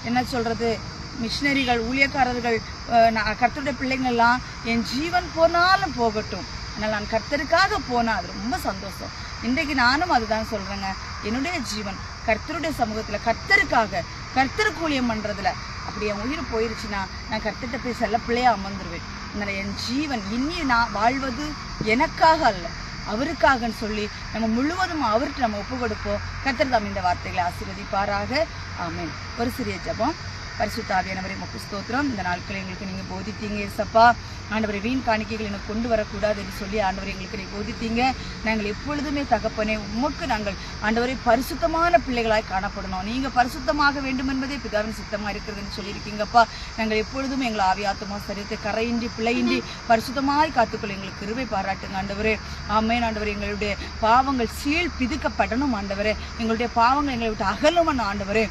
என்ன சொல்றது, மிஷினரிகள், ஊழியக்காரர்கள், கர்த்தருடைய பிள்ளைங்கள்லாம் என் ஜீவன் போனாலும் போகட்டும், ஆனால் நான் கர்த்தருக்காக போனால் அது ரொம்ப சந்தோஷம். இன்றைக்கு நானும் அதுதான் சொல்றேங்க. என்னுடைய ஜீவன் கர்த்தருடைய சமூகத்துல கர்த்தருக்காக, கர்த்தருக்கு ஊழியம் பண்றதுல அப்படி என் உயிர் போயிருச்சுன்னா நான் கர்த்தர்கிட்ட போய் செல்ல பிள்ளையா அமர்ந்துருவேன். அதனால என் ஜீவன் இனி நான் வாழ்வது எனக்காக அல்ல, அவருக்காகன்னு சொல்லி நம்ம முழுவதும் அவர்கிட்ட நம்ம ஒப்பு கொடுப்போம். கர்த்தர் தாம் இந்த வார்த்தைகளை ஆசீர்வதிப்பாராக. ஆமென். ஒரு சிறிய ஜெபம். பரிசுத்த ஆவியானவரே, உமக்கு ஸ்தோத்திரம். இந்த நாட்களை எங்களுக்கு நீங்கள் போதித்தீங்க ஏசப்பா. ஆண்டவரை, வீண் காணிக்கைகள் எனக்கு கொண்டு வரக்கூடாது என்று சொல்லி ஆண்டவரை எங்களுக்கு நீ போதித்தீங்க. நாங்கள் எப்பொழுதுமே தகப்பனே உமக்கு நாங்கள் ஆண்டவரை பரிசுத்தமான பிள்ளைகளாய் காணப்படணும். நீங்கள் பரிசுத்தமாக வேண்டும் என்பதே பிதாவின் சித்தமாக இருக்கிறதுன்னு சொல்லியிருக்கீங்கப்பா. நாங்கள் எப்பொழுதும் எங்களை ஆவியாத்தமா சரீரத்தை கரையின்றி பிழையின்றி பரிசுத்தமாய் காத்துக்கொள்ள எங்களுக்கு கிருபை பாராட்டுங்க ஆண்டவரே. ஆமென். ஆண்டவரே, எங்களுடைய பாவங்கள் சீழ் பிதுக்கப்படணும் ஆண்டவரே. எங்களுடைய பாவங்கள் எங்களை விட்டு அகலும் ஆண்டவரே.